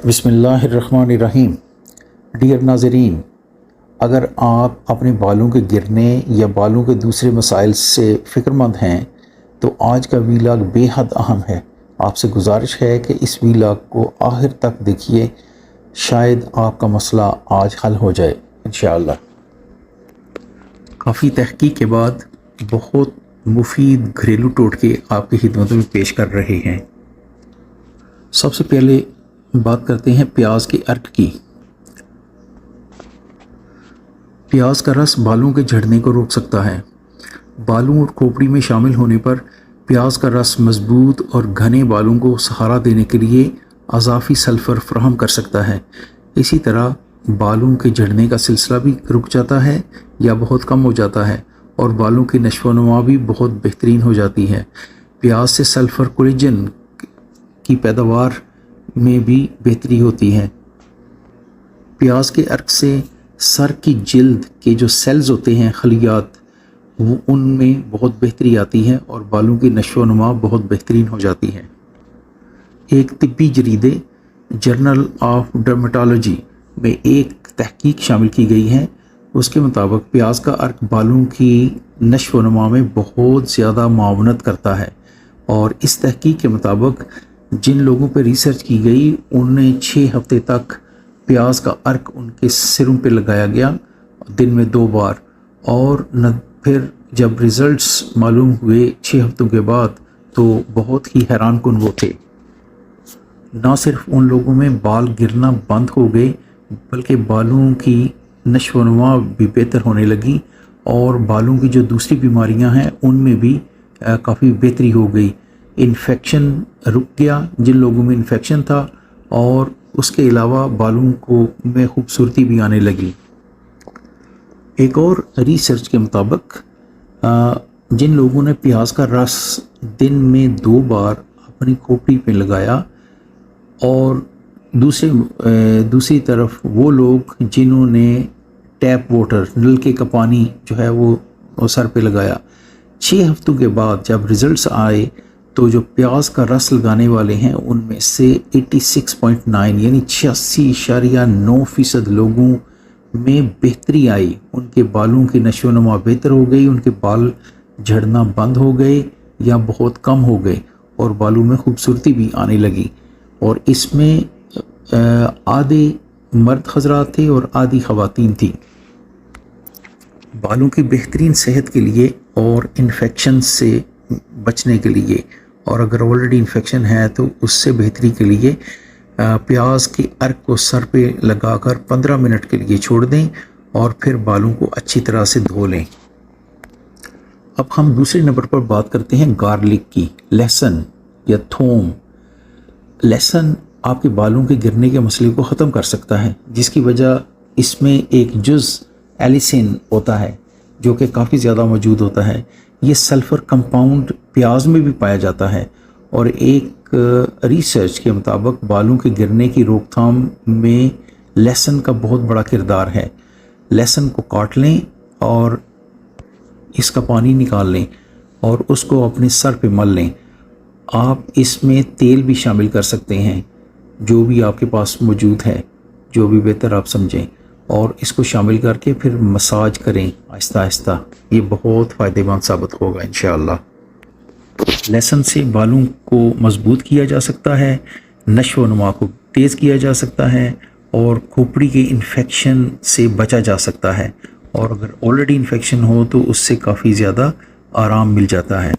बिस्मिल्लाहिर्रहमानिर्रहीम। डियर नाज़रीन, अगर आप अपने बालों के गिरने या बालों के दूसरे मसाइल से फ़िक्रमंद हैं तो आज का वीलॉग बेहद अहम है। आपसे गुजारिश है कि इस वीलॉग को आखिर तक देखिए, शायद आपका मसला आज हल हो जाए इंशाअल्लाह। काफ़ी तहकीक के बाद बहुत मुफीद घरेलू टोटके आपकी खिदमत में पेश कर रहे हैं। सबसे पहले बात करते हैं प्याज के अर्क की। प्याज का रस बालों के झड़ने को रोक सकता है। बालों और खोपड़ी में शामिल होने पर प्याज का रस मजबूत और घने बालों को सहारा देने के लिए अज़ाफ़ी सल्फ़र फराहम कर सकता है। इसी तरह बालों के झड़ने का सिलसिला भी रुक जाता है या बहुत कम हो जाता है और बालों की नशो नुमा भी बहुत बेहतरीन हो जाती है। प्याज से सल्फ़र कोलेजन की पैदावार में भी बेहतरी होती है। प्याज के अर्क से सर की जिल्द के जो सेल्स होते हैं, खलियात, वो उनमें बहुत बेहतरी आती है और बालों की नशो नुमा बहुत बेहतरीन हो जाती है। एक तिब्बी जरीदे जर्नल ऑफ डर्मेटोलॉजी में एक तहकीक शामिल की गई है। उसके मुताबिक प्याज का अर्क बालों की नशो नुमा में बहुत ज़्यादा मावनत करता है और इस तहकीक के मुताबिक जिन लोगों पर रिसर्च की गई उन्हें 6 हफ्ते तक प्याज का अर्क उनके सिरों पे लगाया गया, दिन में 2 बार, और फिर जब रिज़ल्ट्स मालूम हुए 6 हफ्तों के बाद तो बहुत ही हैरानकुन वो थे। ना सिर्फ उन लोगों में बाल गिरना बंद हो गए बल्कि बालों की नशो नुमा भी बेहतर होने लगी और बालों की जो दूसरी बीमारियां हैं उनमें भी काफ़ी बेहतरी हो गई। इन्फेक्शन रुक गया जिन लोगों में इन्फेक्शन था और उसके अलावा बालों को में खूबसूरती भी आने लगी। एक और रिसर्च के मुताबिक जिन लोगों ने प्याज का रस दिन में 2 बार अपनी खोपड़ी पे लगाया और दूसरी तरफ वो लोग जिन्होंने टैप वाटर, नलके का पानी जो है वो सर पे लगाया, 6 हफ्तों के बाद जब रिज़ल्ट्स आए तो जो प्याज का रस लगाने वाले हैं उनमें से 86.9 यानी 86.9% लोगों में बेहतरी आई। उनके बालों की नशो नुमा बेहतर हो गई, उनके बाल झड़ना बंद हो गए या बहुत कम हो गए और बालों में खूबसूरती भी आने लगी। और इसमें आधे मर्द हजरात थे और आधी ख़वातीन थी। बालों की बेहतरीन सेहत के लिए और इन्फेक्शन से बचने के लिए, और अगर ऑलरेडी इन्फेक्शन है तो उससे बेहतरी के लिए प्याज के अर्क को सर पे लगाकर 15 मिनट के लिए छोड़ दें और फिर बालों को अच्छी तरह से धो लें। अब हम दूसरे नंबर पर बात करते हैं गार्लिक की, लहसुन या थोम। लहसुन आपके बालों के गिरने के मसले को ख़त्म कर सकता है, जिसकी वजह इसमें एक जुज़ एलिसिन होता है जो कि काफ़ी ज़्यादा मौजूद होता है। ये सल्फ़र कंपाउंड प्याज में भी पाया जाता है और एक रिसर्च के मुताबिक बालों के गिरने की रोकथाम में लहसुन का बहुत बड़ा किरदार है। लहसुन को काट लें और इसका पानी निकाल लें और उसको अपने सर पे मल लें। आप इसमें तेल भी शामिल कर सकते हैं, जो भी आपके पास मौजूद है, जो भी बेहतर आप समझें, और इसको शामिल करके फिर मसाज करें आहिस्ता आहिस्ता। ये बहुत फ़ायदेमंद साबित होगा इंशाअल्लाह। लहसुन से बालों को मजबूत किया जा सकता है, नशो नुमा को तेज़ किया जा सकता है और खोपड़ी के इन्फेक्शन से बचा जा सकता है, और अगर ऑलरेडी इन्फेक्शन हो तो उससे काफ़ी ज़्यादा आराम मिल जाता है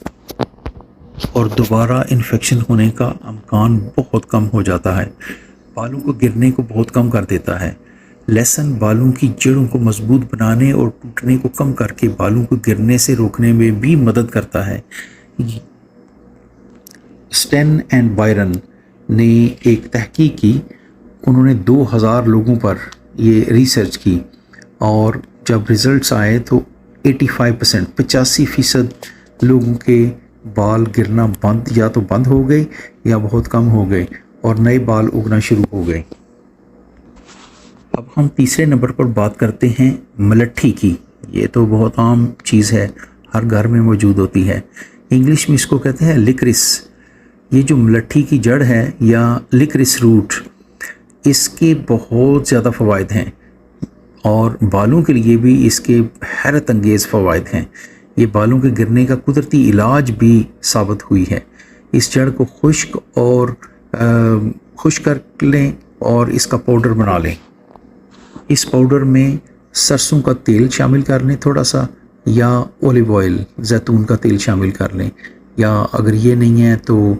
और दोबारा इन्फेक्शन होने का इम्कान बहुत कम हो जाता है। बालों को गिरने को बहुत कम कर देता है। लहसुन बालों की जड़ों को मजबूत बनाने और टूटने को कम करके बालों को गिरने से रोकने में भी मदद करता है। स्टेन एंड बायरन ने एक तहकीक की, उन्होंने 2000 लोगों पर ये रिसर्च की और जब रिज़ल्ट्स आए तो 85% लोगों के बाल गिरना या तो बंद हो गए या बहुत कम हो गए और नए बाल उगना शुरू हो गए। अब हम तीसरे नंबर पर बात करते हैं मलट्ठी की। ये तो बहुत आम चीज़ है, हर घर में मौजूद होती है। इंग्लिश में इसको कहते हैं लिक्रिस। ये जो मलट्ठी की जड़ है या लिक्रिस रूट, اس کے بہت زیادہ فوائد ہیں اور بالوں کے لیے بھی اس کے حیرت انگیز فوائد ہیں۔ یہ بالوں کے گرنے کا قدرتی علاج بھی ثابت ہوئی ہے۔ اس جڑ کو خشک کر لیں اور اس کا پاؤڈر بنا لیں۔ اس پاؤڈر میں سرسوں کا تیل شامل کر لیں تھوڑا سا، یا اولیو آئل زیتون کا تیل شامل کر لیں، یا اگر یہ نہیں ہے تو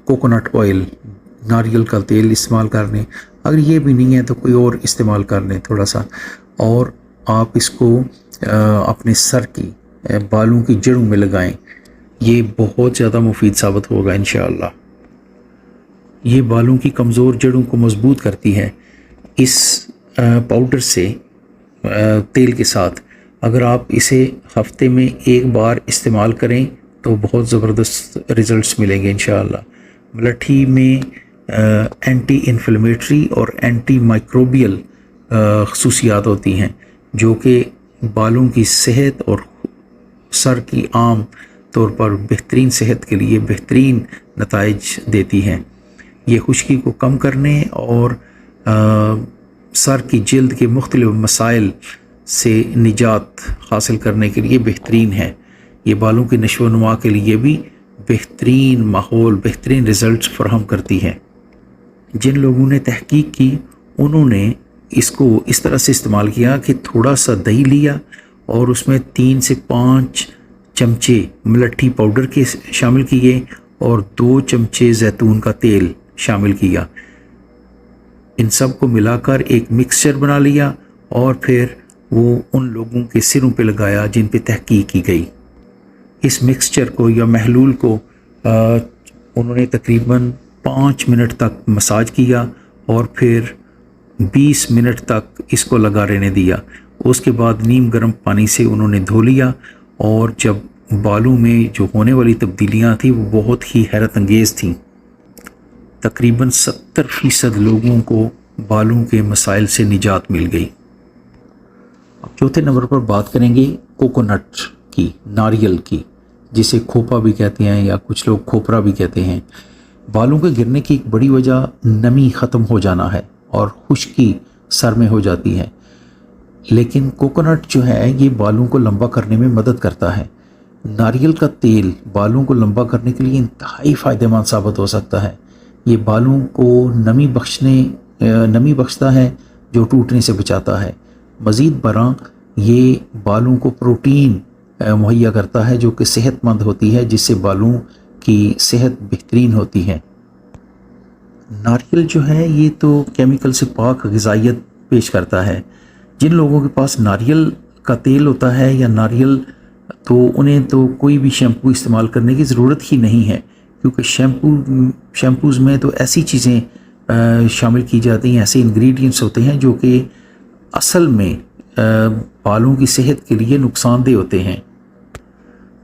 کوکونٹ آئل ناریل کا تیل استعمال کر لیں۔ اگر یہ بھی نہیں ہے تو کوئی اور استعمال کر لیں تھوڑا سا، اور آپ اس کو اپنے سر کی بالوں کی جڑوں میں لگائیں۔ یہ بہت زیادہ مفید ثابت ہوگا انشاءاللہ۔ یہ بالوں کی کمزور جڑوں کو مضبوط کرتی ہے۔ اس پاؤڈر سے تیل کے ساتھ اگر آپ اسے ہفتے میں ایک بار استعمال کریں تو بہت زبردست رزلٹس ملیں گے انشاءاللہ۔ ملٹھی میں اینٹی انفلیمیٹری اور اینٹی مائکروبیل خصوصیات ہوتی ہیں جو کہ بالوں کی صحت اور سر کی عام طور پر بہترین صحت کے لیے بہترین نتائج دیتی ہیں۔ یہ خشکی کو کم کرنے اور سر کی جلد کے مختلف مسائل سے نجات حاصل کرنے کے لیے بہترین ہے۔ یہ بالوں کی نشو و نما کے لیے بھی بہترین ماحول، بہترین رزلٹس فراہم کرتی ہے۔ جن لوگوں نے تحقیق کی انہوں نے اس کو اس طرح سے استعمال کیا کہ تھوڑا سا دہی لیا اور اس میں 3 سے 5 چمچے ملٹھی پاؤڈر کے شامل کیے اور 2 چمچے زیتون کا تیل شامل کیا۔ ان سب کو ملا کر ایک مکسچر بنا لیا اور پھر وہ ان لوگوں کے سروں پہ لگایا جن پہ تحقیق کی گئی۔ اس مکسچر کو یا محلول کو انہوں نے تقریباً 5 منٹ تک مساج کیا اور پھر 20 منٹ تک اس کو لگا رہنے دیا۔ اس کے بعد نیم گرم پانی سے انہوں نے دھو لیا، اور جب بالوں میں جو ہونے والی تبدیلیاں تھیں وہ بہت ہی حیرت انگیز تھیں۔ تقریباً 70% لوگوں کو بالوں کے مسائل سے نجات مل گئی۔ اب چوتھے نمبر پر بات کریں گے کوکونٹ کی، ناریل کی، جسے کھوپا بھی کہتے ہیں یا کچھ لوگ کھوپرا بھی کہتے ہیں۔ بالوں کے گرنے کی ایک بڑی وجہ نمی ختم ہو جانا ہے اور خشکی سر میں ہو جاتی ہے، لیکن کوکونٹ جو ہے یہ بالوں کو لمبا کرنے میں مدد کرتا ہے۔ ناریل کا تیل بالوں کو لمبا کرنے کے لیے انتہائی فائدہ مند ثابت ہو سکتا ہے۔ یہ بالوں کو نمی بخشتا ہے جو ٹوٹنے سے بچاتا ہے۔ مزید برآں یہ بالوں کو پروٹین مہیا کرتا ہے جو کہ صحت مند ہوتی ہے، جس سے بالوں کی صحت بہترین ہوتی ہے۔ ناریل جو ہے یہ تو کیمیکل سے پاک غذائیت پیش کرتا ہے۔ جن لوگوں کے پاس ناریل کا تیل ہوتا ہے یا ناریل، تو انہیں تو کوئی بھی شیمپو استعمال کرنے کی ضرورت ہی نہیں ہے، کیونکہ شیمپوز میں تو ایسی چیزیں شامل کی جاتی ہیں، ایسے انگریڈینٹس ہوتے ہیں جو کہ اصل میں بالوں کی صحت کے لیے نقصان دہ ہوتے ہیں۔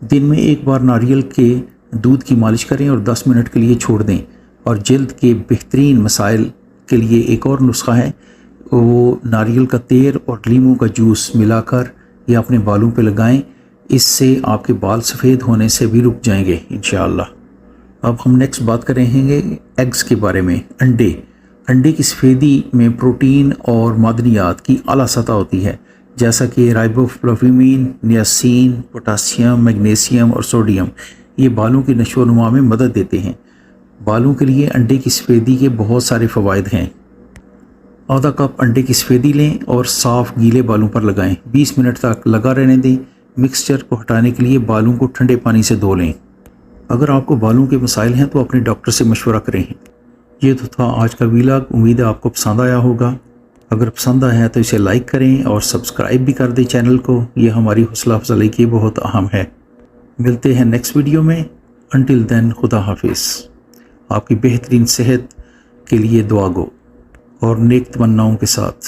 دن میں ایک بار ناریل کے دودھ کی مالش کریں اور 10 منٹ کے لیے چھوڑ دیں، اور جلد کے بہترین مسائل کے لیے ایک اور نسخہ ہے، وہ ناریل کا تیل اور لیموں کا جوس ملا کر یہ اپنے بالوں پہ لگائیں۔ اس سے آپ کے بال سفید ہونے سے بھی رک جائیں گے انشاءاللہ۔ اب ہم نیکسٹ بات کریں گے ایگز کے بارے میں۔ انڈے کی سفیدی میں پروٹین اور معدنیات کی اعلیٰ سطح ہوتی ہے، جیسا کہ رائبوفلاوین، نیاسین، پوٹاسیم، میگنیسیم اور سوڈیم۔ یہ بالوں کی نشو و نما میں مدد دیتے ہیں۔ بالوں کے لیے انڈے کی سفیدی کے بہت سارے فوائد ہیں۔ آدھا کپ انڈے کی سفیدی لیں اور صاف گیلے بالوں پر لگائیں، 20 منٹ تک لگا رہنے دیں۔ مکسچر کو ہٹانے کے لیے بالوں کو ٹھنڈے پانی سے دھو لیں۔ اگر آپ کو بالوں کے مسائل ہیں تو اپنے ڈاکٹر سے مشورہ کریں۔ یہ تو تھا آج کا ویلاگ، امید ہے آپ کو پسند آیا ہوگا۔ اگر پسند آیا ہے تو اسے لائک کریں اور سبسکرائب بھی کر دیں چینل کو، یہ ہماری حوصلہ افزائی کی بہت اہم ہے۔ ملتے ہیں نیکسٹ ویڈیو میں، انٹل دین خدا حافظ۔ آپ کی بہترین صحت کے لیے دعا گو اور نیک تمناؤں کے ساتھ۔